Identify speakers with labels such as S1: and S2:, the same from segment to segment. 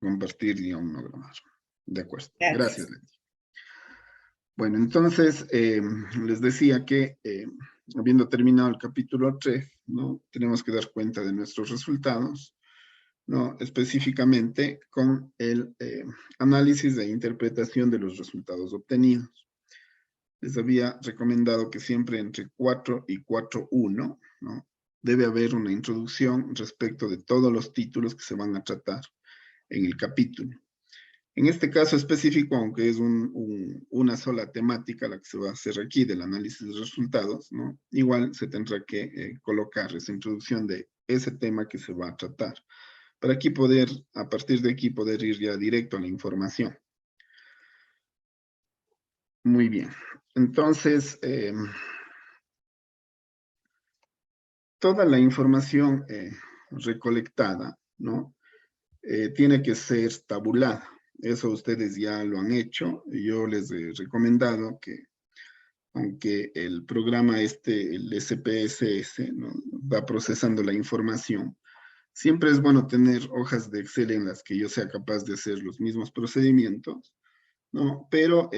S1: compartir y aún no grabar. De acuerdo.
S2: Gracias.
S1: Gracias, Leti. Bueno, entonces les decía que habiendo terminado el capítulo 3, ¿no? Tenemos que dar cuenta de nuestros resultados, ¿no? Específicamente con el análisis e interpretación de los resultados obtenidos. Les había recomendado que siempre entre 4 y 4.1, ¿no? Debe haber una introducción respecto de todos los títulos que se van a tratar en el capítulo. En este caso específico, aunque es una sola temática la que se va a hacer aquí del análisis de resultados, ¿no? Igual se tendrá que colocar esa introducción de ese tema que se va a tratar, para aquí poder, a partir de aquí, poder ir ya directo a la información. Muy bien. Entonces, toda la información recolectada, ¿no? Tiene que ser tabulada. Eso ustedes ya lo han hecho. Yo les he recomendado que, aunque el programa el SPSS, ¿no? Va procesando la información, siempre es bueno tener hojas de Excel en las que yo sea capaz de hacer los mismos procedimientos, ¿no? Pero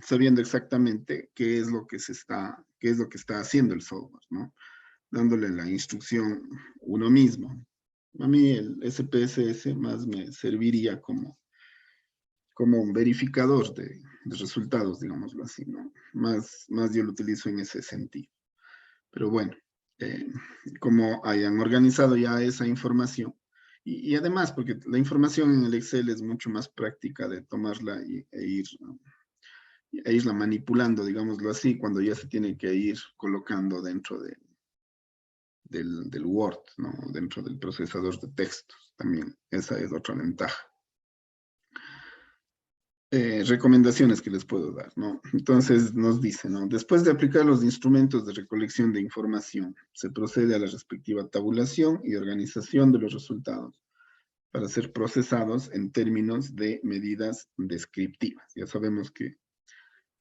S1: sabiendo exactamente qué es lo que está haciendo el software, ¿no? Dándole la instrucción uno mismo. A mí el SPSS más me serviría como un verificador de resultados, digámoslo así, ¿no? Más yo lo utilizo en ese sentido. Pero bueno, como hayan organizado ya esa información, y además porque la información en el Excel es mucho más práctica de tomarla e irla manipulando, digámoslo así, cuando ya se tiene que ir colocando dentro del Word, ¿no? Dentro del procesador de textos. También esa es otra ventaja. Recomendaciones que les puedo dar, ¿no? Entonces nos dice, ¿no? Después de aplicar los instrumentos de recolección de información, se procede a la respectiva tabulación y organización de los resultados para ser procesados en términos de medidas descriptivas. Ya sabemos que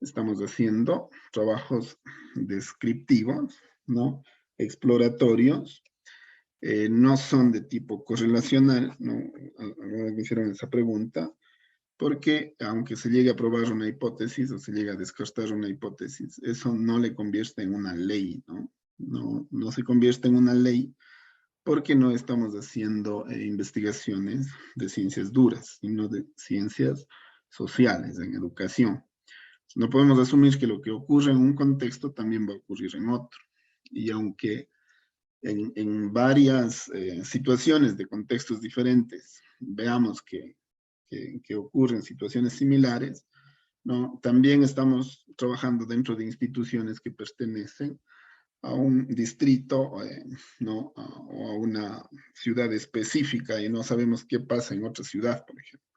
S1: estamos haciendo trabajos descriptivos, ¿no? Exploratorios, no son de tipo correlacional, ¿no? Me hicieron esa pregunta, porque aunque se llegue a probar una hipótesis o se llegue a descartar una hipótesis, eso no le convierte en una ley, ¿no? No se convierte en una ley porque no estamos haciendo investigaciones de ciencias duras, sino de ciencias sociales, en educación. No podemos asumir que lo que ocurre en un contexto también va a ocurrir en otro. Y aunque en varias situaciones de contextos diferentes veamos que ocurren situaciones similares, ¿no? También estamos trabajando dentro de instituciones que pertenecen a un distrito, ¿no? O a una ciudad específica y no sabemos qué pasa en otra ciudad, por ejemplo.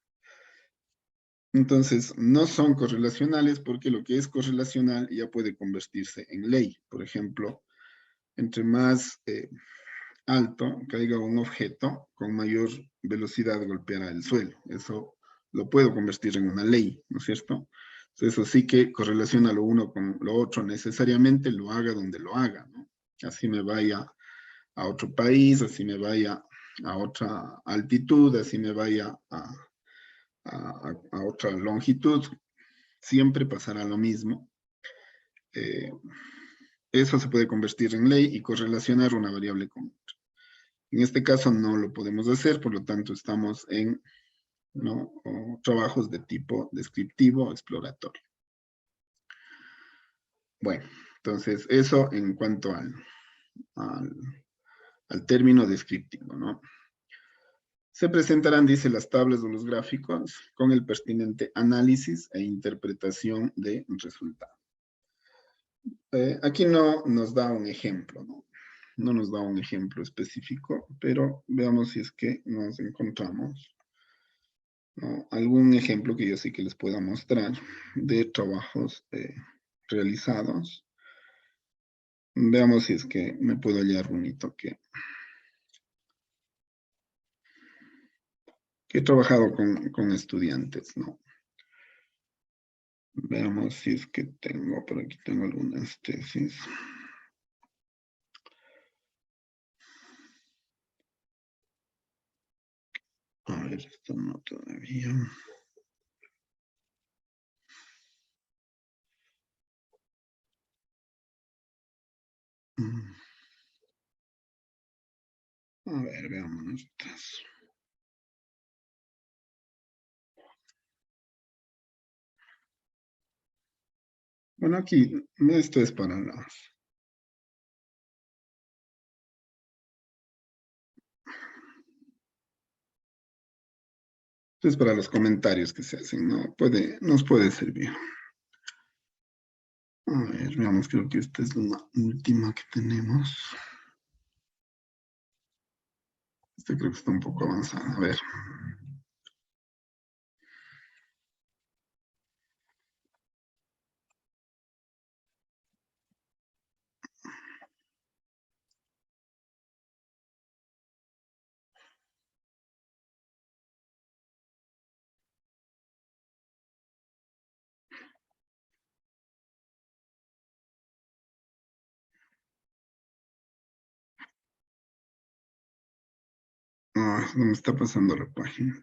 S1: Entonces, no son correlacionales porque lo que es correlacional ya puede convertirse en ley. Por ejemplo, entre más alto caiga un objeto, con mayor velocidad golpeará el suelo. Eso lo puedo convertir en una ley, ¿no es cierto? Entonces, eso sí que correlaciona lo uno con lo otro necesariamente, lo haga donde lo haga, ¿no? Así me vaya a otro país, así me vaya a otra altitud, así me vaya a otra longitud, siempre pasará lo mismo. Eso se puede convertir en ley y correlacionar una variable con otra. En este caso no lo podemos hacer, por lo tanto estamos en, ¿no? Trabajos de tipo descriptivo, exploratorio. Bueno, entonces eso en cuanto al término descriptivo, ¿no? Se presentarán, dice, las tablas o los gráficos con el pertinente análisis e interpretación de resultados. Aquí no nos da un ejemplo, ¿no? No nos da un ejemplo específico, pero veamos si es que nos encontramos, ¿no? Algún ejemplo que yo sí que les pueda mostrar de trabajos realizados. Veamos si es que me puedo hallar bonito que he trabajado con estudiantes, ¿no? Veamos si es que tengo, por aquí tengo algunas tesis. A ver. ver, esto no todavía. Mm. A ver, veamos estas. Bueno, aquí, esto es para esto es para los comentarios que se hacen, ¿no? Nos puede servir. A ver, veamos, creo que esta es la última que tenemos. Esta creo que está un poco avanzada. A ver. Ah, no me está pasando la página.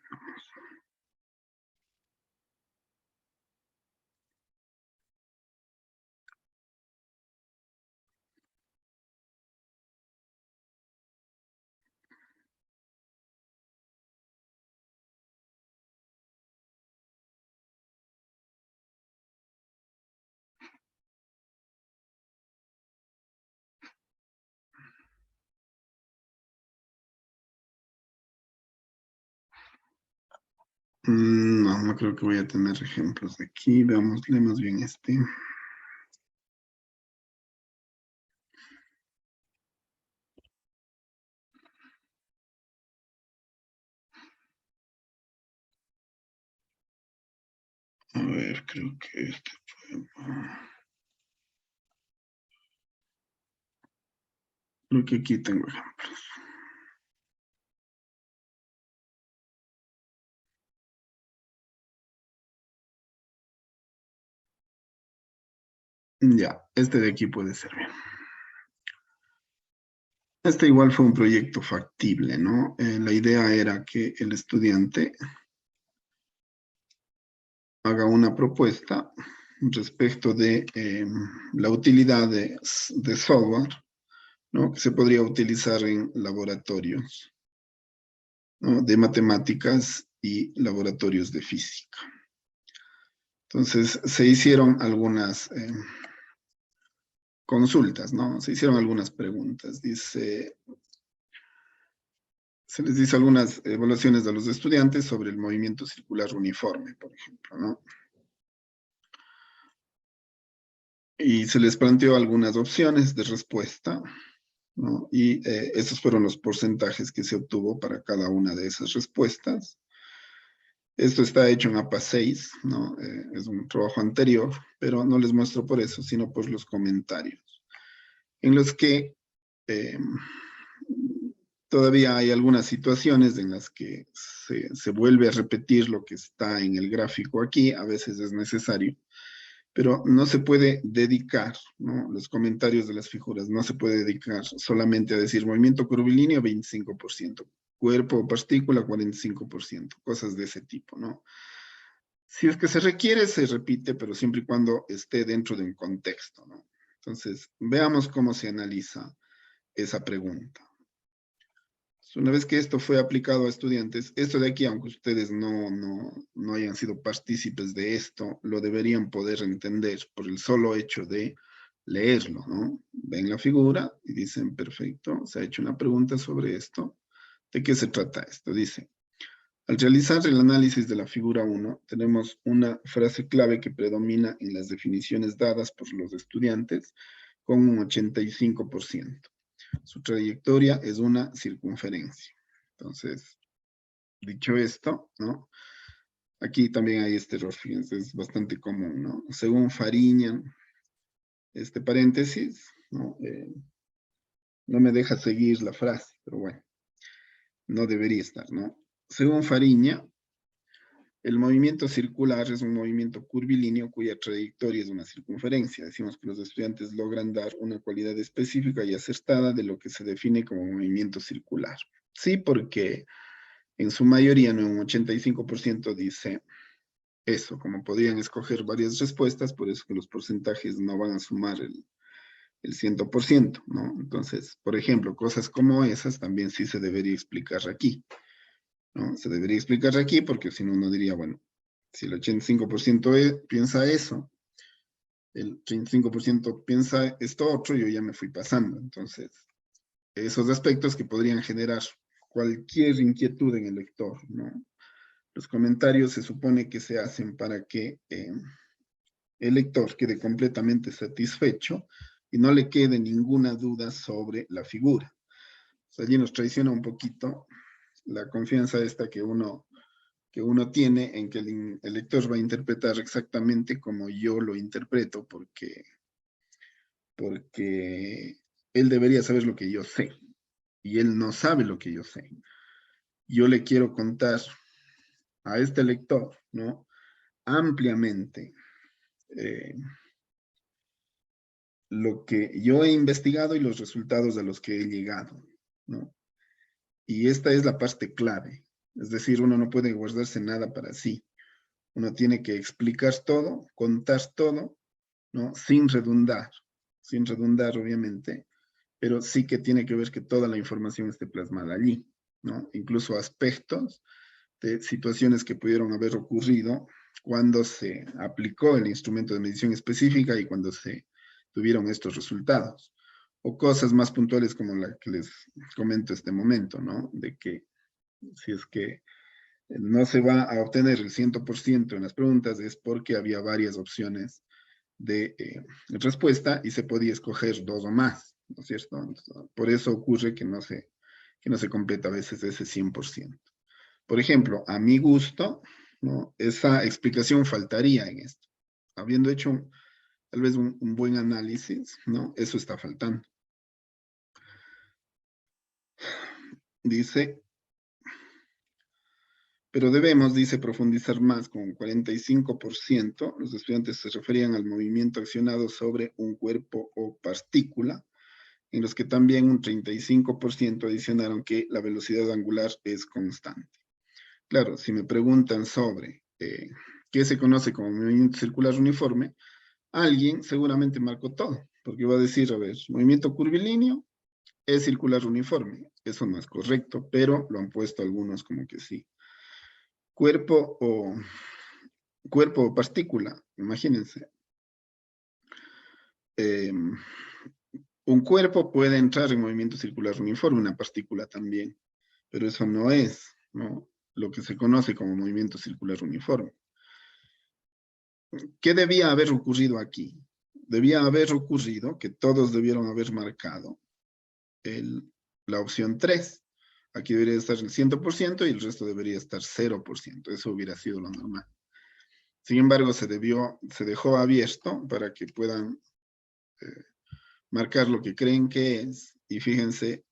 S1: No, no creo que voy a tener ejemplos de aquí. Veámosle más bien este. A ver, creo que este fue. Creo que aquí tengo ejemplos. Ya, este de aquí puede servir. Este igual fue un proyecto factible, ¿no? La idea era que el estudiante haga una propuesta respecto de la utilidad de software, ¿no? Que se podría utilizar en laboratorios, ¿no? De matemáticas y laboratorios de física. Entonces, se hicieron algunas consultas, ¿no? Se hicieron algunas preguntas. Se les dice algunas evaluaciones de los estudiantes sobre el movimiento circular uniforme, por ejemplo, ¿no? Y se les planteó algunas opciones de respuesta, ¿no? Y esos fueron los porcentajes que se obtuvo para cada una de esas respuestas. Esto está hecho en APA 6, ¿no? Es un trabajo anterior, pero no les muestro por eso, sino por los comentarios, en los que eh, todavía hay algunas situaciones en las que se vuelve a repetir lo que está en el gráfico aquí, a veces es necesario, pero no se puede dedicar, ¿no? Los comentarios de las figuras, no se puede dedicar solamente a decir movimiento curvilíneo 25%, cuerpo o partícula 45%, cosas de ese tipo, ¿no? Si es que se requiere, se repite, pero siempre y cuando esté dentro de un contexto, ¿no? Entonces, veamos cómo se analiza esa pregunta. Una vez que esto fue aplicado a estudiantes, esto de aquí, aunque ustedes no hayan sido partícipes de esto, lo deberían poder entender por el solo hecho de leerlo, ¿no? Ven la figura y dicen, perfecto, se ha hecho una pregunta sobre esto. ¿De qué se trata esto? Dice, al realizar el análisis de la figura 1, tenemos una frase clave que predomina en las definiciones dadas por los estudiantes con un 85%. Su trayectoria es una circunferencia. Entonces, dicho esto, ¿no? Aquí también hay este error, fíjense, es bastante común, ¿no? Según Fariña, este paréntesis, ¿no? No me deja seguir la frase, pero bueno, no debería estar, ¿no? Según Fariña, el movimiento circular es un movimiento curvilíneo cuya trayectoria es una circunferencia. Decimos que los estudiantes logran dar una cualidad específica y acertada de lo que se define como movimiento circular. Sí, porque en su mayoría, no, un 85% dice eso, como podrían escoger varias respuestas, por eso que los porcentajes no van a sumar el 100%, ¿no? Entonces, por ejemplo, cosas como esas también sí se debería explicar aquí, ¿no? Se debería explicar aquí porque si no, uno diría, bueno, si el 85% piensa eso, el 35% piensa esto otro, yo ya me fui pasando. Entonces, esos aspectos que podrían generar cualquier inquietud en el lector, ¿no? Los comentarios se supone que se hacen para que el lector quede completamente satisfecho y no le quede ninguna duda sobre la figura. O sea, allí nos traiciona un poquito la confianza esta que uno tiene en que el lector va a interpretar exactamente como yo lo interpreto, porque él debería saber lo que yo sé, y él no sabe lo que yo sé. Yo le quiero contar a este lector, ¿no? Ampliamente lo que yo he investigado y los resultados a los que he llegado, ¿no? Y esta es la parte clave. Es decir, uno no puede guardarse nada para sí. Uno tiene que explicar todo, contar todo, ¿no? Sin redundar, obviamente, pero sí que tiene que ver que toda la información esté plasmada allí, ¿no? Incluso aspectos de situaciones que pudieron haber ocurrido cuando se aplicó el instrumento de medición específica y cuando se tuvieron estos resultados. O cosas más puntuales como la que les comento este momento, ¿no? De que si es que no se va a obtener el 100% en las preguntas es porque había varias opciones de respuesta y se podía escoger dos o más, ¿no es cierto? Entonces, por eso ocurre que no se completa a veces ese 100%. Por ejemplo, a mi gusto, ¿no? Esa explicación faltaría en esto. Habiendo hecho tal vez un buen análisis, ¿no? Eso está faltando. Dice, pero debemos, dice, profundizar más. Con 45%, los estudiantes se referían al movimiento accionado sobre un cuerpo o partícula, en los que también un 35% adicionaron que la velocidad angular es constante. Claro, si me preguntan sobre qué se conoce como movimiento circular uniforme, alguien seguramente marcó todo, porque va a decir, a ver, movimiento curvilíneo es circular uniforme. Eso no es correcto, pero lo han puesto algunos como que sí. Cuerpo o partícula, imagínense. Un cuerpo puede entrar en movimiento circular uniforme, una partícula también, pero eso no es, ¿no? Lo que se conoce como movimiento circular uniforme. ¿Qué debía haber ocurrido aquí? Debía haber ocurrido que todos debieron haber marcado la opción 3. Aquí debería estar el 100% y el resto debería estar 0%. Eso hubiera sido lo normal. Sin embargo, se dejó abierto para que puedan marcar lo que creen que es. Y fíjense,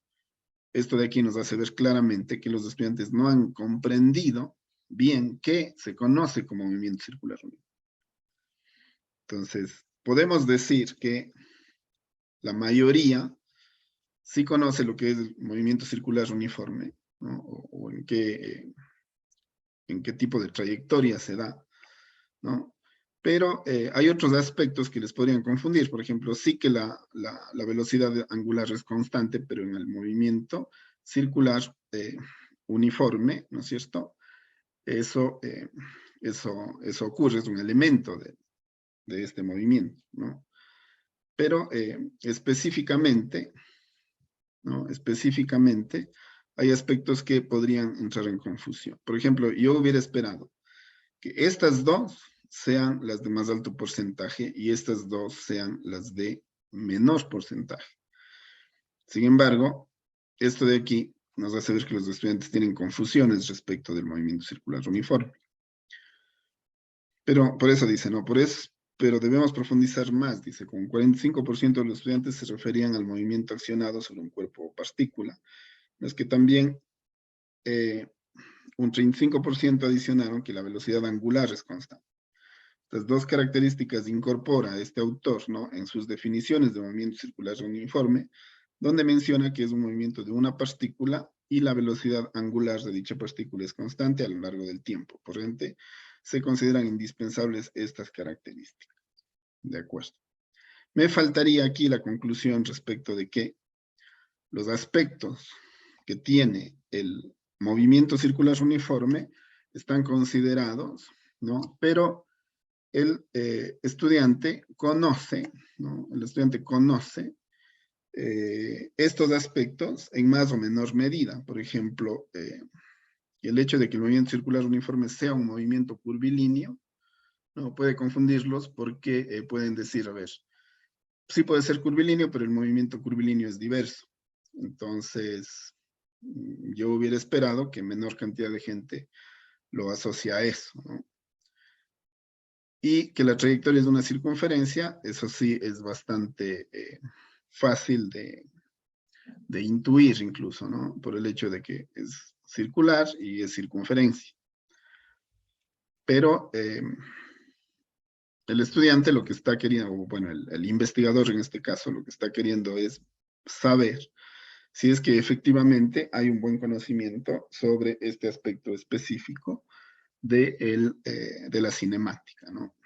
S1: esto de aquí nos hace ver claramente que los estudiantes no han comprendido bien qué se conoce como movimiento circular uniforme. Entonces, podemos decir que la mayoría sí conoce lo que es el movimiento circular uniforme, ¿no? O en qué tipo de trayectoria se da, ¿no? Pero hay otros aspectos que les podrían confundir. Por ejemplo, sí que la velocidad angular es constante, pero en el movimiento circular uniforme, ¿no es cierto? Eso ocurre, es un elemento de este movimiento, ¿no? Pero específicamente, ¿no? Específicamente, hay aspectos que podrían entrar en confusión. Por ejemplo, yo hubiera esperado que estas dos sean las de más alto porcentaje y estas dos sean las de menor porcentaje. Sin embargo, esto de aquí nos hace ver que los estudiantes tienen confusiones respecto del movimiento circular uniforme. Pero por eso dice, no, pero debemos profundizar más, dice, con 45% de los estudiantes se referían al movimiento accionado sobre un cuerpo o partícula, los que también un 35% adicionaron que la velocidad angular es constante. Estas dos características incorpora este autor, ¿no? En sus definiciones de movimiento circular uniforme, donde menciona que es un movimiento de una partícula y la velocidad angular de dicha partícula es constante a lo largo del tiempo. Por ende, se consideran indispensables estas características. De acuerdo. Me faltaría aquí la conclusión respecto de que los aspectos que tiene el movimiento circular uniforme están considerados, ¿no? Pero el estudiante conoce, ¿no? El estudiante conoce estos aspectos en más o menor medida. Por ejemplo, el hecho de que el movimiento circular uniforme sea un movimiento curvilíneo, no puede confundirlos porque pueden decir, a ver, sí puede ser curvilíneo, pero el movimiento curvilíneo es diverso. Entonces, yo hubiera esperado que menor cantidad de gente lo asocia a eso, ¿no? Y que la trayectoria es de una circunferencia, eso sí es bastante fácil de intuir incluso, ¿no? Por el hecho de que es circular y es circunferencia. Pero el estudiante lo que está queriendo, o bueno, el investigador en este caso, lo que está queriendo es saber si es que efectivamente hay un buen conocimiento sobre este aspecto específico de la cinemática, ¿no?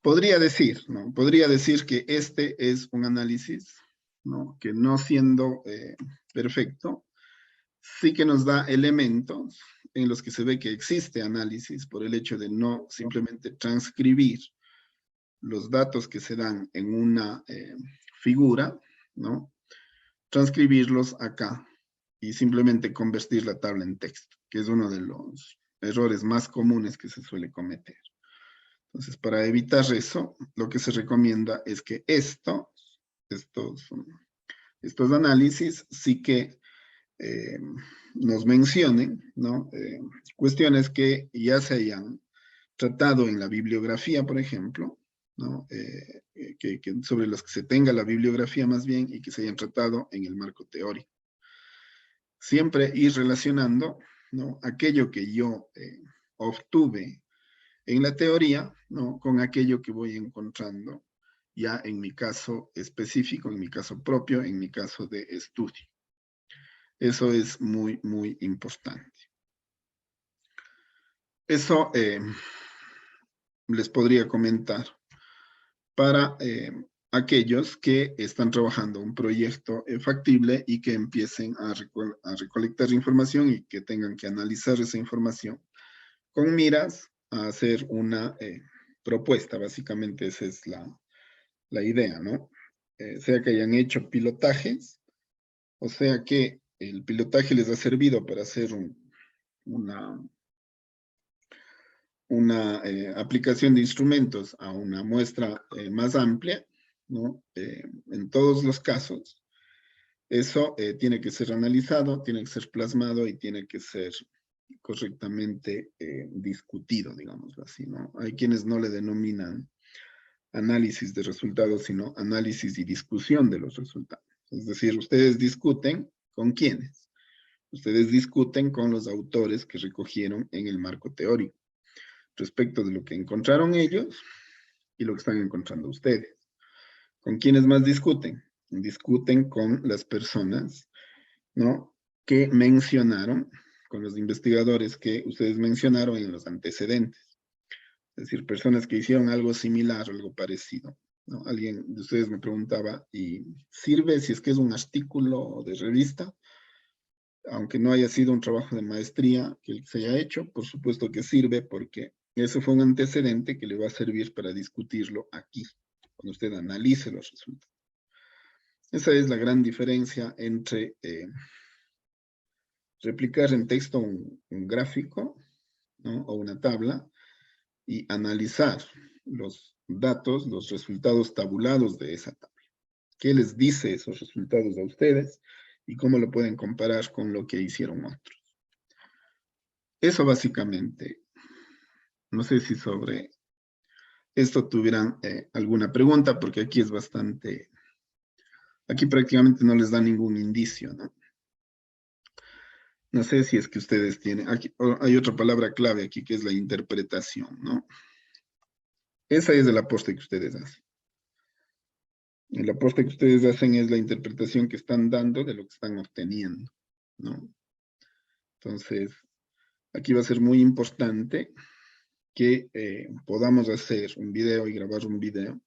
S1: Podría decir, ¿no? Podría decir que este es un análisis, ¿no? Que no siendo perfecto, sí que nos da elementos en los que se ve que existe análisis por el hecho de no simplemente transcribir los datos que se dan en una figura, ¿no? Transcribirlos acá y simplemente convertir la tabla en texto, que es uno de los errores más comunes que se suele cometer. Entonces, para evitar eso, lo que se recomienda es que estos análisis sí que nos mencionen, ¿no? Cuestiones que ya se hayan tratado en la bibliografía, por ejemplo, ¿no? Sobre las que se tenga la bibliografía más bien y que se hayan tratado en el marco teórico. Siempre ir relacionando, ¿no? Aquello que yo obtuve en la teoría, ¿no? Con aquello que voy encontrando ya en mi caso específico, en mi caso propio, en mi caso de estudio. Eso es muy, muy importante. Eso les podría comentar para aquellos que están trabajando un proyecto factible y que empiecen a recolectar información y que tengan que analizar esa información con miras a hacer una propuesta. Básicamente esa es la idea, ¿no? Sea que hayan hecho pilotajes, o sea que el pilotaje les ha servido para hacer una aplicación de instrumentos a una muestra más amplia, ¿no? En todos los casos, eso tiene que ser analizado, tiene que ser plasmado y tiene que ser correctamente discutido, digámoslo así, ¿no? Hay quienes no le denominan análisis de resultados, sino análisis y discusión de los resultados. Es decir, ustedes discuten con quiénes. Ustedes discuten con los autores que recogieron en el marco teórico respecto de lo que encontraron ellos y lo que están encontrando ustedes. ¿Con quiénes más discuten? Discuten con las personas, ¿no? Que mencionaron, con los investigadores que ustedes mencionaron en los antecedentes. Es decir, personas que hicieron algo similar o algo parecido, ¿no? Alguien de ustedes me preguntaba, ¿y sirve si es que es un artículo de revista? Aunque no haya sido un trabajo de maestría que se haya hecho, por supuesto que sirve porque eso fue un antecedente que le va a servir para discutirlo aquí, cuando usted analice los resultados. Esa es la gran diferencia entre replicar en texto un gráfico, ¿no? O una tabla y analizar los datos, los resultados tabulados de esa tabla. ¿Qué les dice esos resultados a ustedes y cómo lo pueden comparar con lo que hicieron otros? Eso básicamente. No sé si sobre esto tuvieran alguna pregunta, porque aquí es bastante, aquí prácticamente no les da ningún indicio, ¿no? No sé si es que ustedes tienen, aquí hay otra palabra clave aquí que es la interpretación, ¿no? Esa es el aporte que ustedes hacen. El aporte que ustedes hacen es la interpretación que están dando de lo que están obteniendo, ¿no? Entonces, aquí va a ser muy importante que podamos hacer un video y grabar un video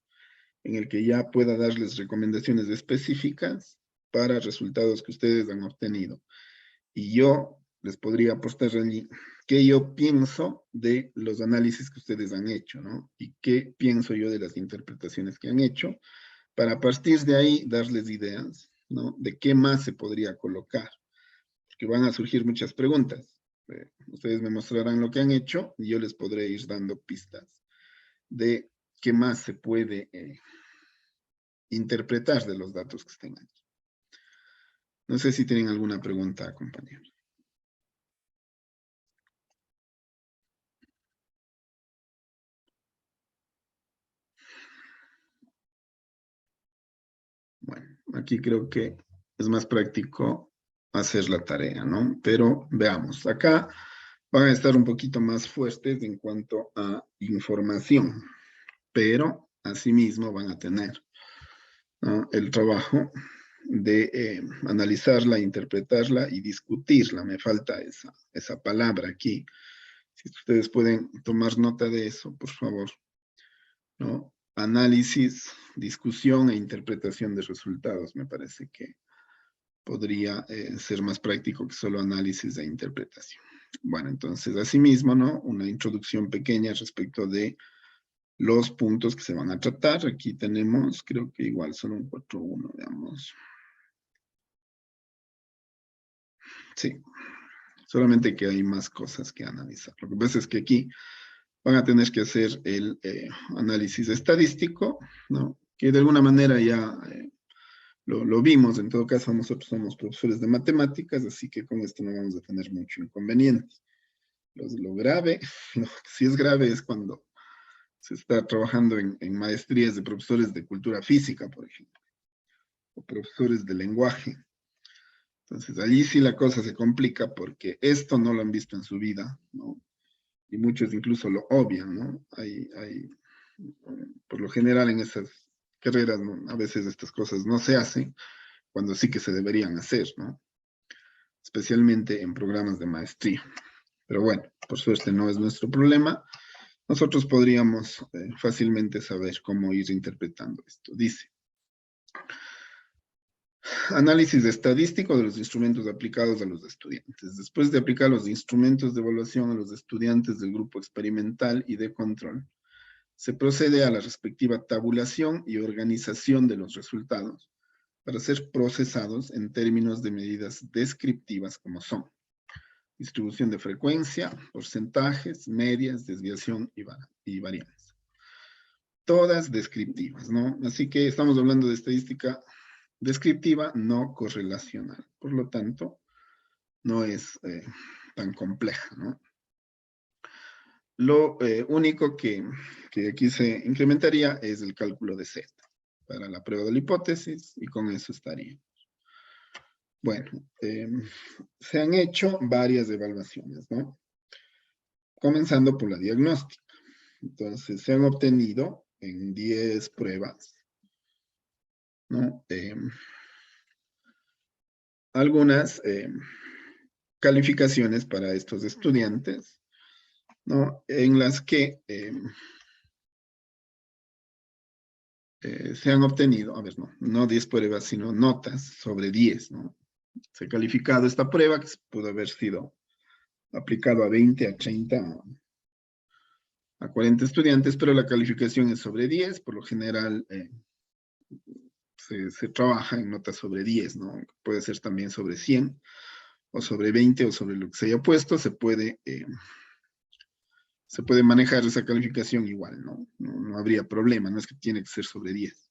S1: en el que ya pueda darles recomendaciones específicas para resultados que ustedes han obtenido. Y yo les podría apostar allí qué yo pienso de los análisis que ustedes han hecho, ¿no? Y qué pienso yo de las interpretaciones que han hecho, para a partir de ahí darles ideas, ¿no? De qué más se podría colocar, porque van a surgir muchas preguntas. Ustedes me mostrarán lo que han hecho y yo les podré ir dando pistas de qué más se puede interpretar de los datos que estén aquí. No sé si tienen alguna pregunta, compañeros. Bueno, aquí creo que es más práctico hacer la tarea, ¿no? Pero veamos, acá van a estar un poquito más fuertes en cuanto a información, pero asimismo van a tener, ¿no?, el trabajo de analizarla, interpretarla y discutirla. Me falta esa palabra aquí. Si ustedes pueden tomar nota de eso, por favor, ¿no? Análisis, discusión e interpretación de resultados. Me parece que podría ser más práctico que solo análisis e interpretación. Bueno, entonces, asimismo, ¿no?, una introducción pequeña respecto de los puntos que se van a tratar. Aquí tenemos, creo que igual son un 4.1, veamos. Sí, solamente que hay más cosas que analizar. Lo que pasa es que aquí van a tener que hacer el análisis estadístico, ¿no?, que de alguna manera ya lo vimos. En todo caso, nosotros somos profesores de matemáticas, así que con esto no vamos a tener mucho inconveniente. Lo grave, lo que sí es grave es cuando se está trabajando en maestrías de profesores de cultura física, por ejemplo, o profesores de lenguaje. Entonces, allí sí la cosa se complica porque esto no lo han visto en su vida, ¿no? Y muchos incluso lo obvian, ¿no? Por lo general en esas carreras, ¿no?, a veces estas cosas no se hacen cuando sí que se deberían hacer, ¿no? Especialmente en programas de maestría. Pero bueno, por suerte no es nuestro problema. Nosotros podríamos fácilmente saber cómo ir interpretando esto. Dice, análisis estadístico de los instrumentos aplicados a los estudiantes. Después de aplicar los instrumentos de evaluación a los estudiantes del grupo experimental y de control, se procede a la respectiva tabulación y organización de los resultados para ser procesados en términos de medidas descriptivas como son distribución de frecuencia, porcentajes, medias, desviación y varianza. Todas descriptivas, ¿no? Así que estamos hablando de estadística descriptiva, no correlacional. Por lo tanto, no es tan compleja, ¿no? Lo único que aquí se incrementaría es el cálculo de Z para la prueba de la hipótesis, y con eso estaría. Bueno, se han hecho varias evaluaciones, ¿no? Comenzando por la diagnóstica. Entonces, se han obtenido en 10 pruebas, ¿no?, algunas calificaciones para estos estudiantes, ¿no?, en las que se han obtenido, a ver, no 10 pruebas, sino notas sobre 10, ¿no? Se ha calificado esta prueba, que pudo haber sido aplicado a 20, a 30, a 40 estudiantes, pero la calificación es sobre 10. Por lo general se trabaja en notas sobre 10, ¿no? Puede ser también sobre 100, o sobre 20, o sobre lo que se haya puesto. Se puede manejar esa calificación igual, ¿no? No habría problema, no es que tiene que ser sobre 10.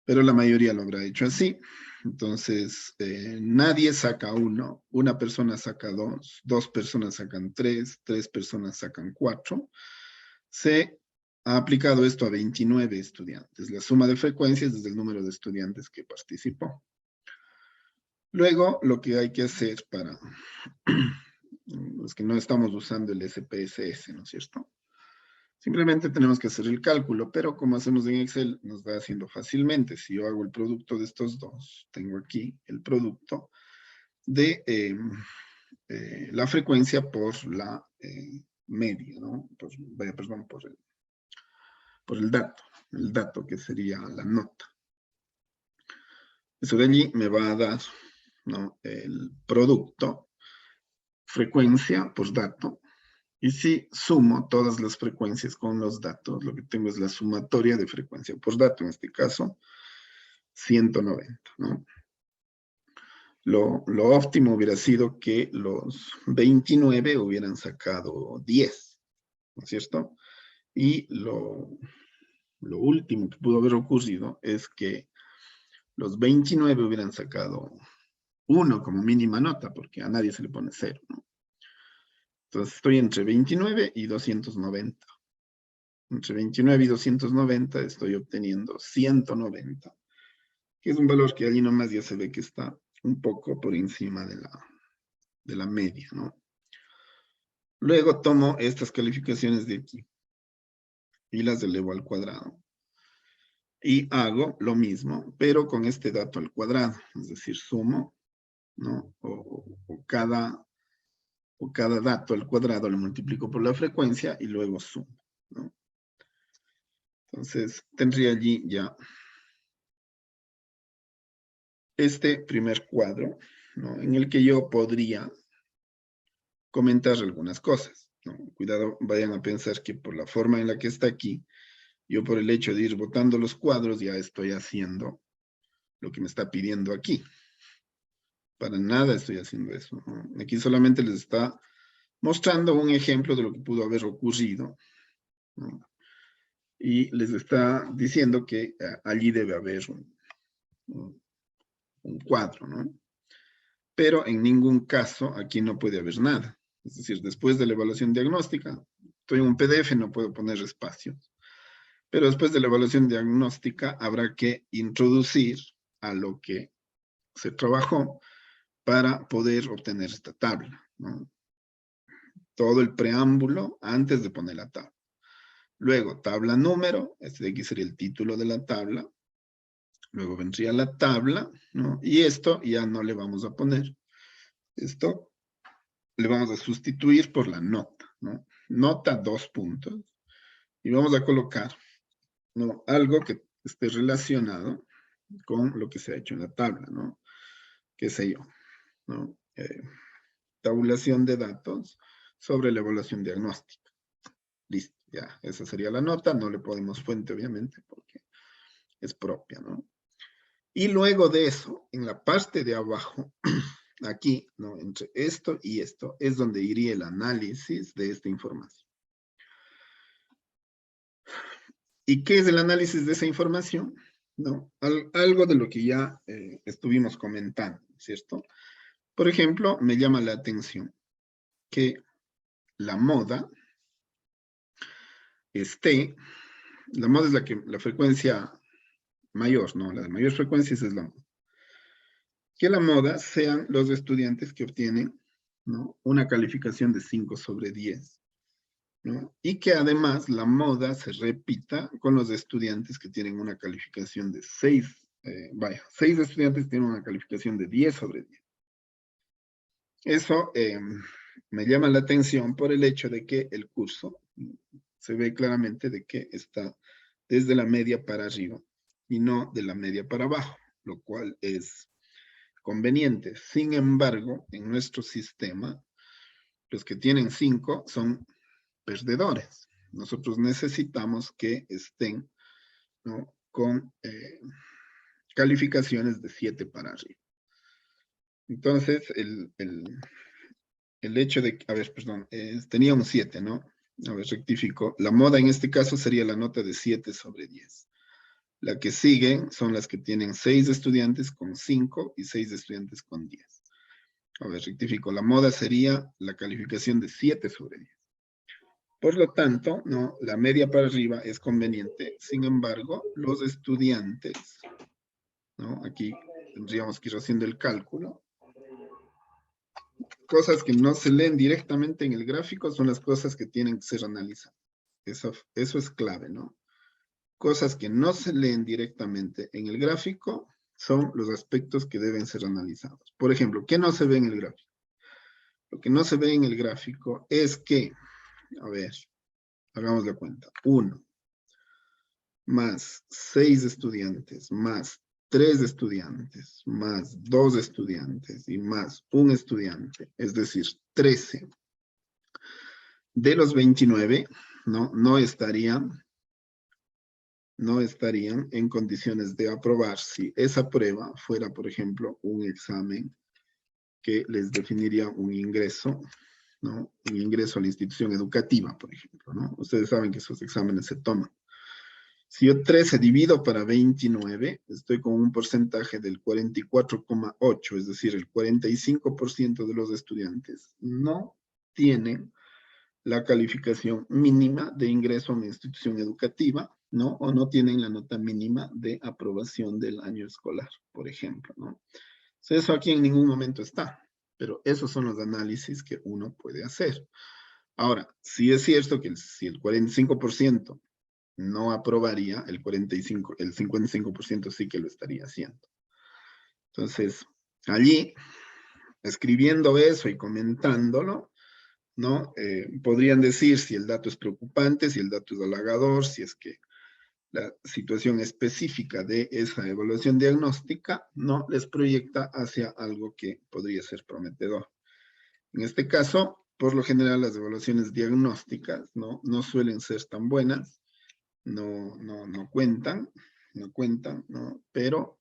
S1: Pero la mayoría lo habrá hecho así. Entonces, nadie saca 1, una persona saca 2, 2 personas sacan 3, 3 personas sacan 4. Se ha aplicado esto a 29 estudiantes. La suma de frecuencias es el número de estudiantes que participó. Luego, lo que hay que hacer para los que no estamos usando el SPSS, ¿no es cierto? Simplemente tenemos que hacer el cálculo, pero como hacemos en Excel, nos va haciendo fácilmente. Si yo hago el producto de estos dos, tengo aquí el producto de la frecuencia por la media, ¿no? Perdón, por el dato que sería la nota. Eso de allí me va a dar, ¿no?, el producto, frecuencia por dato, y si sumo todas las frecuencias con los datos, lo que tengo es la sumatoria de frecuencia por dato, en este caso, 190, ¿no? Lo óptimo hubiera sido que los 29 hubieran sacado 10, ¿no es cierto? Y lo último que pudo haber ocurrido es que los 29 hubieran sacado 1 como mínima nota, porque a nadie se le pone 0, ¿no? Entonces estoy entre 29 y 290. Entre 29 y 290 estoy obteniendo 190, que es un valor que allí nomás ya se ve que está un poco por encima de la media, ¿no? Luego tomo estas calificaciones de aquí y las elevo al cuadrado. Y hago lo mismo, pero con este dato al cuadrado, es decir, sumo, ¿no? O cada dato al cuadrado lo multiplico por la frecuencia y luego sumo, ¿no? Entonces, tendría allí ya este primer cuadro, ¿no?, en el que yo podría comentar algunas cosas, ¿no? Cuidado, vayan a pensar que por la forma en la que está aquí, yo por el hecho de ir botando los cuadros ya estoy haciendo lo que me está pidiendo aquí. Para nada estoy haciendo eso, ¿no? Aquí solamente les está mostrando un ejemplo de lo que pudo haber ocurrido, ¿no? Y les está diciendo que allí debe haber un cuadro, ¿no? Pero en ningún caso aquí no puede haber nada. Es decir, después de la evaluación diagnóstica, estoy en un PDF, no puedo poner espacios. Pero después de la evaluación diagnóstica habrá que introducir a lo que se trabajó para poder obtener esta tabla, ¿no? Todo el preámbulo antes de poner la tabla. Luego, tabla número, este de aquí sería el título de la tabla. Luego vendría la tabla, ¿no? Y esto ya no le vamos a poner. Esto le vamos a sustituir por la nota, ¿no? Nota 2 puntos. Y vamos a colocar, ¿no?, algo que esté relacionado con lo que se ha hecho en la tabla, ¿no? Qué sé yo, ¿no? Tabulación de datos sobre la evaluación diagnóstica. Listo, ya, esa sería la nota. No le ponemos fuente, obviamente, porque es propia, ¿no? Y luego de eso, en la parte de abajo, aquí, ¿no?, entre esto y esto, es donde iría el análisis de esta información. ¿Y qué es el análisis de esa información? ¿No? Algo de lo que ya estuvimos comentando, ¿cierto? Por ejemplo, me llama la atención que la moda la moda es la frecuencia mayor, ¿no? La de mayor frecuencia es la moda. Que la moda sean los estudiantes que obtienen, ¿no?, una calificación de 5 sobre 10. ¿No? Y que además la moda se repita con los estudiantes que tienen una calificación de 6, 6 estudiantes tienen una calificación de 10 sobre 10. Eso me llama la atención por el hecho de que el curso se ve claramente de que está desde la media para arriba y no de la media para abajo, lo cual es conveniente. Sin embargo, en nuestro sistema, los que tienen 5 son perdedores. Nosotros necesitamos que estén, ¿no?, con calificaciones de 7 para arriba. Entonces, el hecho de, a ver, perdón, tenía un 7, ¿no? A ver, rectifico. La moda en este caso sería la nota de 7 sobre 10. La que sigue son las que tienen 6 estudiantes con 5 y 6 estudiantes con 10. A ver, rectifico. La moda sería la calificación de 7 sobre 10. Por lo tanto, ¿no?, la media para arriba es conveniente. Sin embargo, los estudiantes, ¿no?, aquí tendríamos que ir haciendo el cálculo. Cosas que no se leen directamente en el gráfico son las cosas que tienen que ser analizadas. Eso es clave, ¿no? Cosas que no se leen directamente en el gráfico son los aspectos que deben ser analizados. Por ejemplo, ¿qué no se ve en el gráfico? Lo que no se ve en el gráfico es que, a ver, hagamos la cuenta. 1 más 6 estudiantes, más 3 estudiantes, más 2 estudiantes y más un estudiante, es decir, 13. De los 29, no estarían en condiciones de aprobar si esa prueba fuera, por ejemplo, un examen que les definiría un ingreso, ¿no? Un ingreso a la institución educativa, por ejemplo, ¿no? Ustedes saben que esos exámenes se toman. Si yo 13 divido para 29, estoy con un porcentaje del 44,8, es decir, el 45% de los estudiantes no tienen la calificación mínima de ingreso a una institución educativa, ¿no? O no tienen la nota mínima de aprobación del año escolar, por ejemplo, ¿no? Eso aquí en ningún momento está, pero esos son los análisis que uno puede hacer. Ahora, sí es cierto que si el 45% no aprobaría, el 55% sí que lo estaría haciendo. Entonces, allí, escribiendo eso y comentándolo, ¿no? Podrían decir si el dato es preocupante, si el dato es halagador, si es que la situación específica de esa evaluación diagnóstica no les proyecta hacia algo que podría ser prometedor. En este caso, por lo general, las evaluaciones diagnósticas no suelen ser tan buenas, no cuentan, ¿no? Pero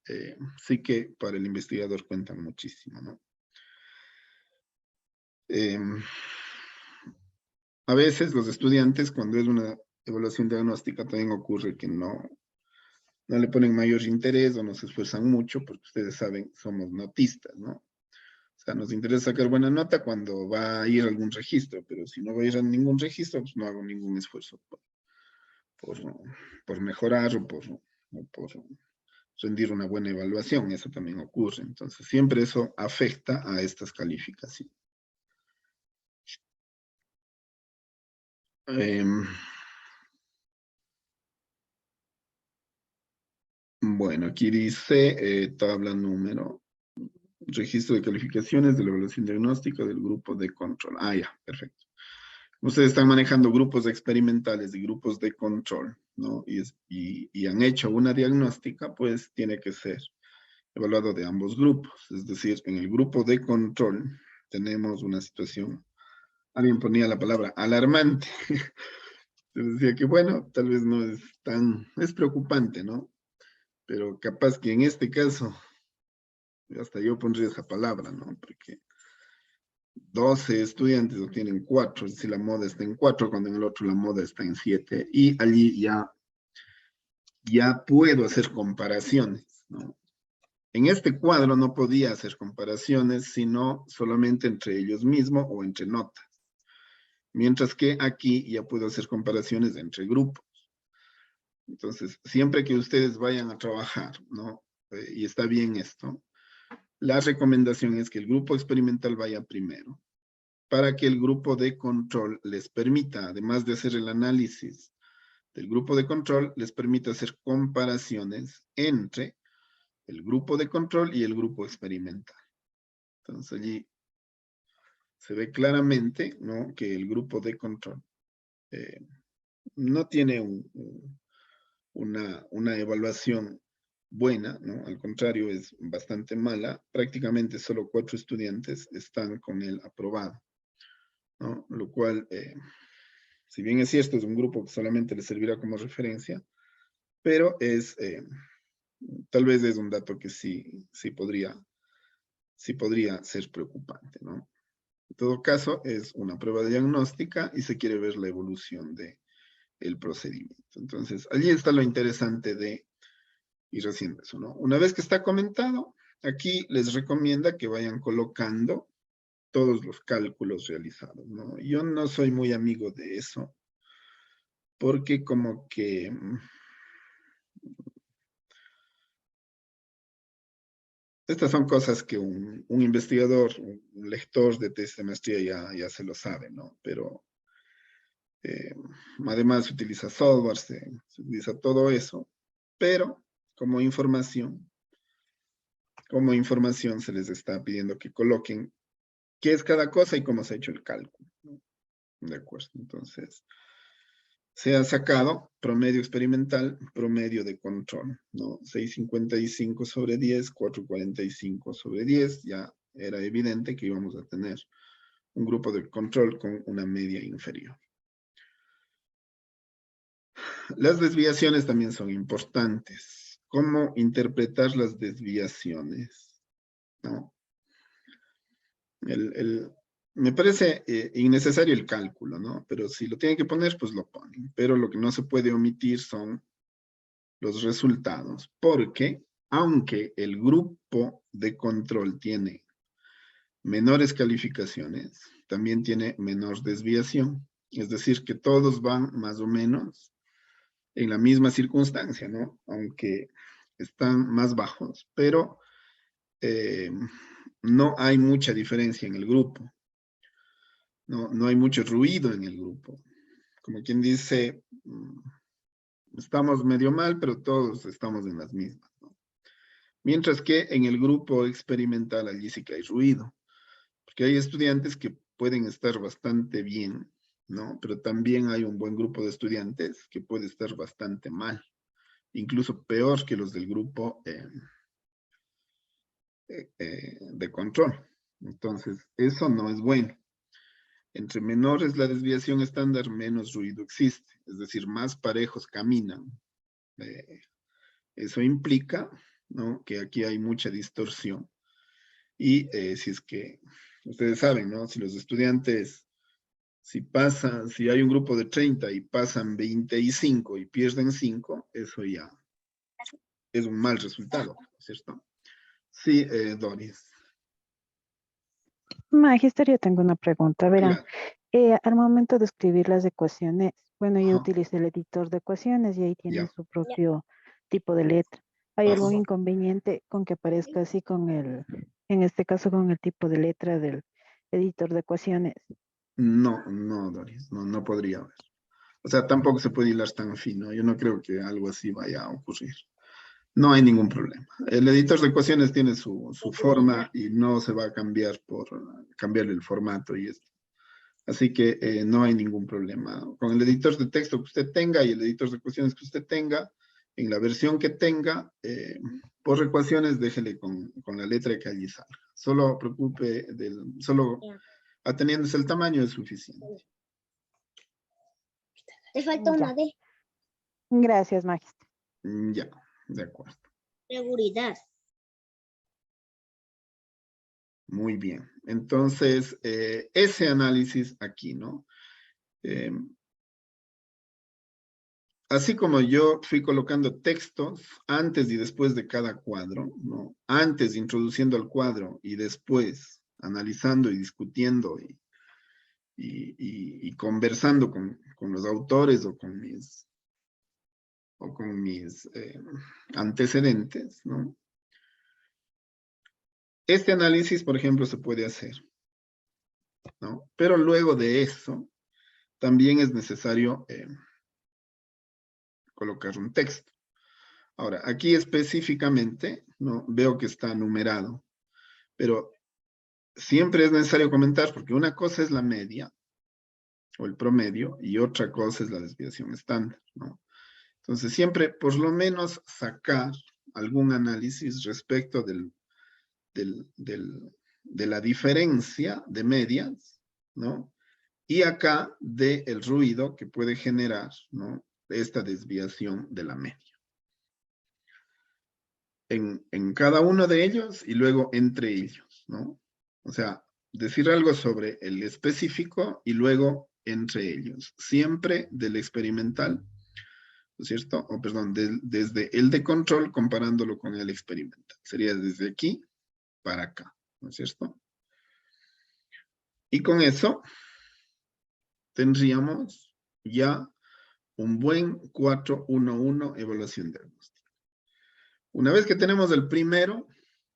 S1: sí que para el investigador cuentan muchísimo, ¿no? A veces los estudiantes, cuando es una evaluación diagnóstica, también ocurre que no le ponen mayor interés o no se esfuerzan mucho, porque ustedes saben, somos notistas, ¿no? O sea, nos interesa sacar buena nota cuando va a ir a algún registro, pero si no va a ir a ningún registro, pues no hago ningún esfuerzo por mejorar o por rendir una buena evaluación. Eso también ocurre. Entonces, siempre eso afecta a estas calificaciones. Bueno, aquí dice tabla número, registro de calificaciones de la evaluación diagnóstica del grupo de control. Ah, ya, perfecto. Ustedes están manejando grupos experimentales y grupos de control, ¿no? Y han hecho una diagnóstica, pues tiene que ser evaluado de ambos grupos. Es decir, en el grupo de control tenemos una situación, alguien ponía la palabra alarmante. Se decía que, bueno, tal vez no es es preocupante, ¿no? Pero capaz que en este caso, hasta yo pondría esa palabra, ¿no? Porque 12 estudiantes obtienen 4, es decir, la moda está en 4, cuando en el otro la moda está en 7, y allí ya puedo hacer comparaciones, ¿no? En este cuadro no podía hacer comparaciones, sino solamente entre ellos mismos o entre notas. Mientras que aquí ya puedo hacer comparaciones entre grupos. Entonces, siempre que ustedes vayan a trabajar, ¿no? Y está bien esto, la recomendación es que el grupo experimental vaya primero, para que el grupo de control les permita, además de hacer el análisis del grupo de control, les permita hacer comparaciones entre el grupo de control y el grupo experimental. Entonces allí se ve claramente, ¿no?, que el grupo de control no tiene una evaluación buena, ¿no? Al contrario, es bastante mala. Prácticamente solo 4 estudiantes están con el aprobado, ¿no? Lo cual, si bien es cierto, es un grupo que solamente le servirá como referencia, pero tal vez es un dato que sí podría ser preocupante, ¿no? En todo caso, es una prueba diagnóstica y se quiere ver la evolución del procedimiento. Entonces, allí está lo interesante de ir haciendo eso, ¿no? Una vez que está comentado, aquí les recomienda que vayan colocando todos los cálculos realizados, ¿no? Yo no soy muy amigo de eso, porque como que estas son cosas que un investigador, un lector de tesis de maestría ya se lo sabe, ¿no? Pero Además se utiliza software, se utiliza todo eso, pero como información se les está pidiendo que coloquen qué es cada cosa y cómo se ha hecho el cálculo, ¿no? De acuerdo, entonces se ha sacado promedio experimental, promedio de control, ¿no? 6.55 sobre 10, 4.45 sobre 10, ya era evidente que íbamos a tener un grupo de control con una media inferior. Las desviaciones también son importantes. ¿Cómo interpretar las desviaciones? ¿No? Me parece innecesario el cálculo, ¿no? Pero si lo tienen que poner, pues lo ponen. Pero lo que no se puede omitir son los resultados, porque aunque el grupo de control tiene menores calificaciones, también tiene menor desviación. Es decir, que todos van más o menos en la misma circunstancia, ¿no? Aunque están más bajos, pero no hay mucha diferencia en el grupo. No hay mucho ruido en el grupo. Como quien dice, estamos medio mal, pero todos estamos en las mismas, ¿no? Mientras que en el grupo experimental allí sí que hay ruido, porque hay estudiantes que pueden estar bastante bien, ¿no? Pero también hay un buen grupo de estudiantes que puede estar bastante mal, incluso peor que los del grupo de control. Entonces, eso no es bueno. Entre menor es la desviación estándar, menos ruido existe, es decir, más parejos caminan. Eso implica, ¿no?, que aquí hay mucha distorsión. Y si es que, ustedes saben, ¿no?, si los estudiantes, si hay un grupo de 30 y pasan 25 y pierden 5, eso ya es un mal resultado, ¿cierto? Sí, Doris.
S2: Magister, yo tengo una pregunta. Verán,
S1: Claro.
S2: al momento de escribir las ecuaciones, bueno, yo
S1: Ajá.
S2: utilicé el editor de ecuaciones y ahí tiene
S1: Ya.
S2: su propio tipo de letra. ¿Hay algún
S1: Ajá.
S2: inconveniente con que aparezca así en este caso con el tipo de letra del editor de ecuaciones?
S1: No, Doris, no podría haber. O sea, tampoco se puede hilar tan fino. Yo no creo que algo así vaya a ocurrir. No hay ningún problema. El editor de ecuaciones tiene su forma y no se va a cambiar por cambiarle el formato y esto. Así que no hay ningún problema. Con el editor de texto que usted tenga y el editor de ecuaciones que usted tenga, en la versión que tenga, por ecuaciones déjele con la letra que allí salga. Solo solo ateniéndose el tamaño es suficiente.
S3: Te falta una D.
S2: Gracias, Magister.
S1: Ya, de acuerdo.
S3: Seguridad.
S1: Muy bien. Entonces, ese análisis aquí, ¿no? Así como yo fui colocando textos antes y después de cada cuadro, ¿no? Antes introduciendo el cuadro y después analizando y discutiendo y conversando con los autores o con mis antecedentes, ¿no? Este análisis, por ejemplo, se puede hacer, ¿no? Pero luego de eso, también es necesario colocar un texto. Ahora, aquí específicamente, ¿no?, veo que está numerado, pero siempre es necesario comentar porque una cosa es la media o el promedio y otra cosa es la desviación estándar, ¿no? Entonces, siempre por lo menos sacar algún análisis respecto de la diferencia de medias, ¿no? Y acá del ruido que puede generar, ¿no?, esta desviación de la media. En cada uno de ellos y luego entre ellos, ¿no? O sea, decir algo sobre el específico y luego entre ellos. Siempre del experimental, ¿no es cierto? O perdón, desde el de control comparándolo con el experimental. Sería desde aquí para acá, ¿no es cierto? Y con eso tendríamos ya un buen 4-1-1 evaluación diagnóstica. Una vez que tenemos el primero,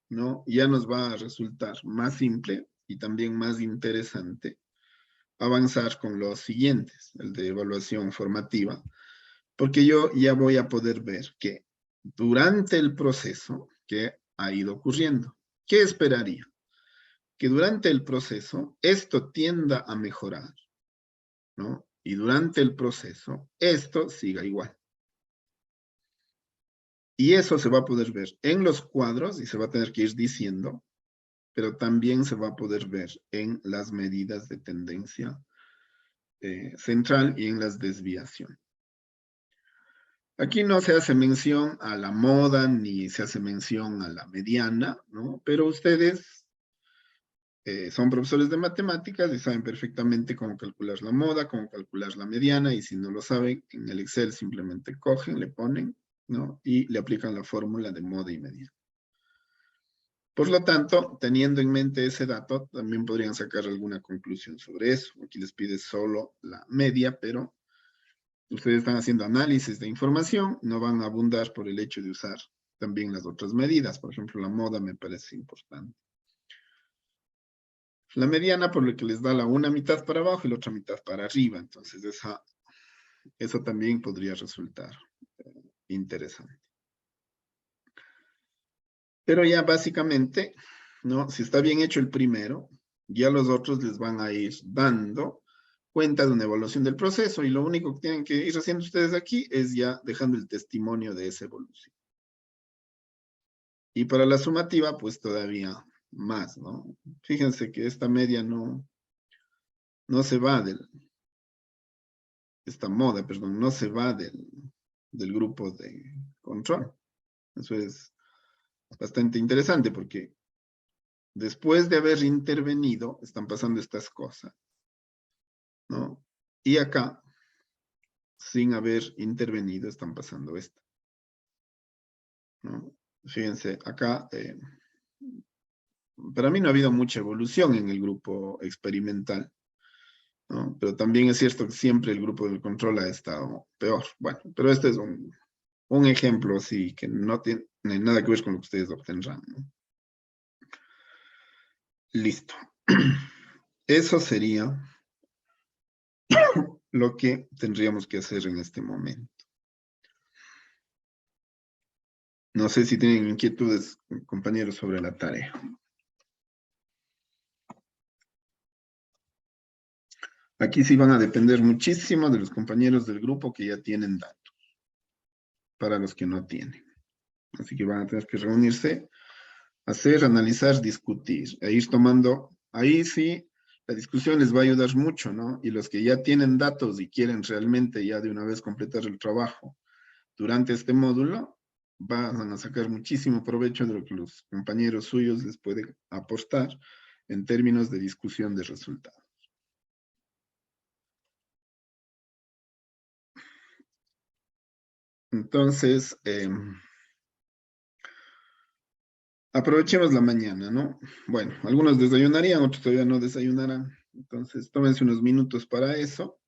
S1: ¿no?, ya nos va a resultar más simple y también más interesante avanzar con los siguientes, el de evaluación formativa, porque yo ya voy a poder ver que durante el proceso que ha ido ocurriendo, ¿qué esperaría? Que durante el proceso esto tienda a mejorar, ¿no? Y durante el proceso esto siga igual. Y eso se va a poder ver en los cuadros y se va a tener que ir diciendo, pero también se va a poder ver en las medidas de tendencia central y en las desviaciones. Aquí no se hace mención a la moda ni se hace mención a la mediana, ¿no? Pero ustedes son profesores de matemáticas y saben perfectamente cómo calcular la moda, cómo calcular la mediana, y si no lo saben, en el Excel simplemente cogen, le ponen, ¿no? Y le aplican la fórmula de moda y mediana. Por lo tanto, teniendo en mente ese dato, también podrían sacar alguna conclusión sobre eso. Aquí les pide solo la media, pero ustedes están haciendo análisis de información, no van a abundar por el hecho de usar también las otras medidas. Por ejemplo, la moda me parece importante. La mediana por lo que les da la una mitad para abajo y la otra mitad para arriba. Entonces, eso también podría resultar interesante. Pero ya básicamente, ¿no? Si está bien hecho el primero, ya los otros les van a ir dando cuenta de una evaluación del proceso y lo único que tienen que ir haciendo ustedes aquí es ya dejando el testimonio de esa evolución. Y para la sumativa, pues todavía más, ¿no? Fíjense que esta media no se va esta moda, perdón, no se va del grupo de control. Eso es bastante interesante porque después de haber intervenido, están pasando estas cosas, ¿no? Y acá, sin haber intervenido, están pasando esto, ¿no? Fíjense, acá, para mí no ha habido mucha evolución en el grupo experimental, ¿no? Pero también es cierto que siempre el grupo del control ha estado peor. Bueno, pero este es un ejemplo, sí, que no tiene nada que ver con lo que ustedes obtendrán, ¿no? Listo. Eso sería lo que tendríamos que hacer en este momento. No sé si tienen inquietudes, compañeros, sobre la tarea. Aquí sí van a depender muchísimo de los compañeros del grupo que ya tienen datos, para los que no tienen. Así que van a tener que reunirse, hacer, analizar, discutir, e ir tomando, ahí sí, la discusión les va a ayudar mucho, ¿no? Y los que ya tienen datos y quieren realmente ya de una vez completar el trabajo durante este módulo, van a sacar muchísimo provecho de lo que los compañeros suyos les pueden aportar en términos de discusión de resultados. Entonces, aprovechemos la mañana, ¿no? Bueno, algunos desayunarían, otros todavía no desayunarán. Entonces, tómense unos minutos para eso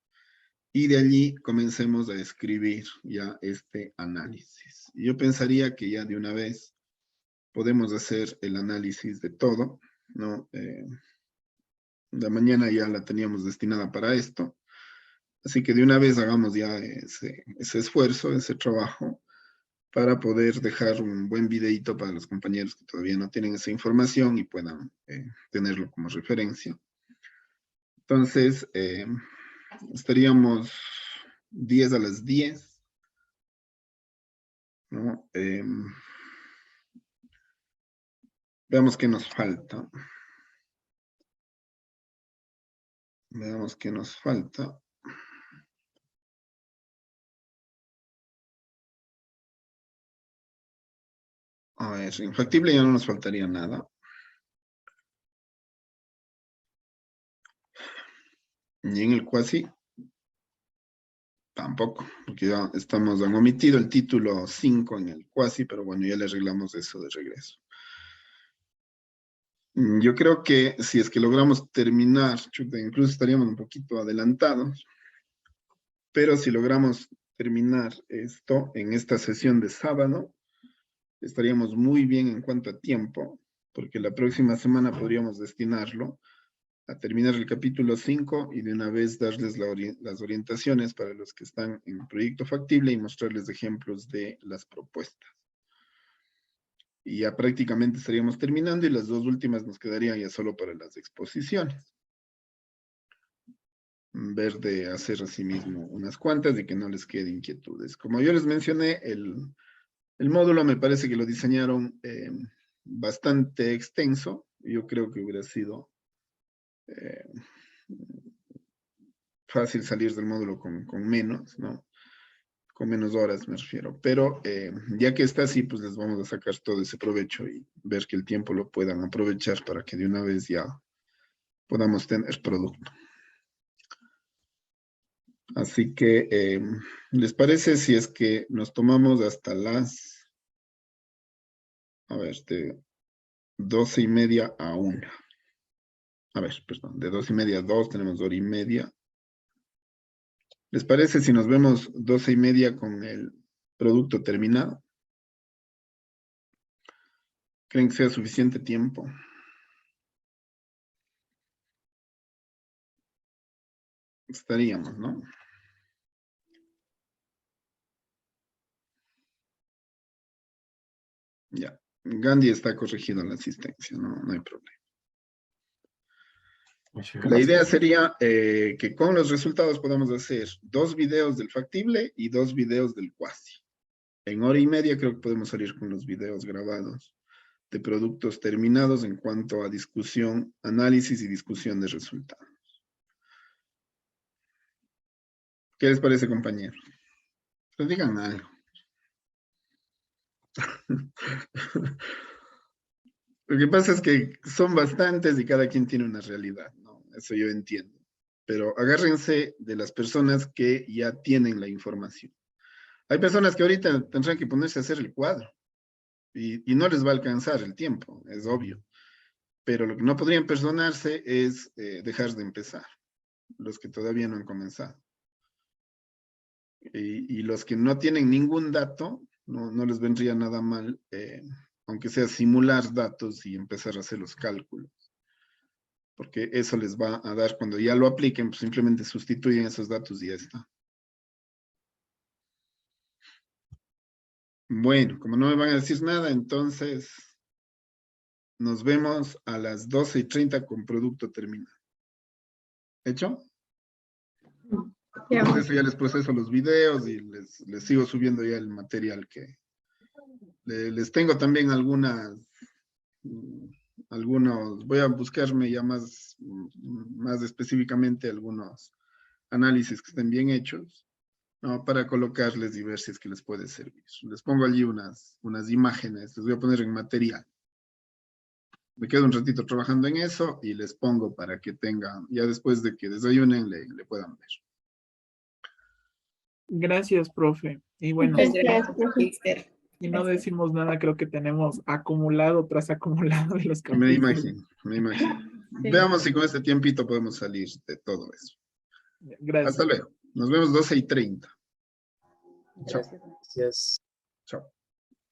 S1: y de allí comencemos a escribir ya este análisis. Yo pensaría que ya de una vez podemos hacer el análisis de todo, ¿no? La mañana ya la teníamos destinada para esto, así que de una vez hagamos ya ese esfuerzo, ese trabajo, para poder dejar un buen videito para los compañeros que todavía no tienen esa información y puedan tenerlo como referencia. Entonces, estaríamos 10 a las 10, ¿no? Veamos qué nos falta. Veamos qué nos falta. A ver, infactible ya no nos faltaría nada. Y en el cuasi, tampoco, porque ya han omitido el título 5 en el cuasi, pero bueno, ya le arreglamos eso de regreso. Yo creo que si es que logramos terminar, incluso estaríamos un poquito adelantados, pero si logramos terminar esto en esta sesión de sábado, estaríamos muy bien en cuanto a tiempo, porque la próxima semana podríamos destinarlo a terminar el capítulo 5 y de una vez darles las orientaciones para los que están en proyecto factible y mostrarles ejemplos de las propuestas. Y ya prácticamente estaríamos terminando y las dos últimas nos quedarían ya solo para las exposiciones. Ver de hacer así mismo unas cuantas y que no les quede inquietudes. Como yo les mencioné, el módulo me parece que lo diseñaron bastante extenso. Yo creo que hubiera sido fácil salir del módulo con menos, ¿no? Con menos horas me refiero. Pero ya que está así, pues les vamos a sacar todo ese provecho y ver que el tiempo lo puedan aprovechar para que de una vez ya podamos tener producto. Así que, ¿les parece si es que nos tomamos hasta las, a ver, de 12:30 a 1? A ver, perdón, de 12:30 a 2 tenemos hora y media. ¿Les parece si nos vemos 12:30 con el producto terminado? ¿Creen que sea suficiente tiempo? Estaríamos, ¿no? Ya. Gandhi está corregido en la asistencia, no hay problema. La idea sería que con los resultados podamos hacer 2 videos del factible y 2 videos del cuasi. En hora y media creo que podemos salir con los videos grabados de productos terminados en cuanto a discusión, análisis y discusión de resultados. ¿Qué les parece, compañeros? Pues digan algo. Lo que pasa es que son bastantes y cada quien tiene una realidad, ¿no? Eso yo entiendo. Pero agárrense de las personas que ya tienen la información. Hay personas que ahorita tendrán que ponerse a hacer el cuadro y no les va a alcanzar el tiempo, es obvio. Pero lo que no podrían perdonarse es dejar de empezar, los que todavía no han comenzado. Y los que no tienen ningún dato, no les vendría nada mal, aunque sea simular datos y empezar a hacer los cálculos. Porque eso les va a dar, cuando ya lo apliquen, pues simplemente sustituyen esos datos y ya está. Bueno, como no me van a decir nada, entonces nos vemos a las 12:30 con producto terminado. ¿Hecho? Entonces ya les proceso los videos y les sigo subiendo ya el material que... Les tengo también algunos, voy a buscarme ya más específicamente algunos análisis que estén bien hechos, ¿no? Para colocarles y ver si es que les puede servir. Les pongo allí unas imágenes, les voy a poner en material. Me quedo un ratito trabajando en eso y les pongo para que tengan, ya después de que desayunen, le puedan ver.
S4: Gracias, profe. Y bueno,
S5: Gracias, profe.
S4: y no decimos nada, creo que tenemos acumulado tras acumulado de los
S1: Me
S4: capítulos.
S1: imagino.
S5: Sí.
S1: Veamos si con este tiempito podemos salir de todo eso.
S4: Gracias.
S1: Hasta luego. Nos vemos 12:30. Chao.
S5: Gracias.
S6: Gracias.
S1: Chao.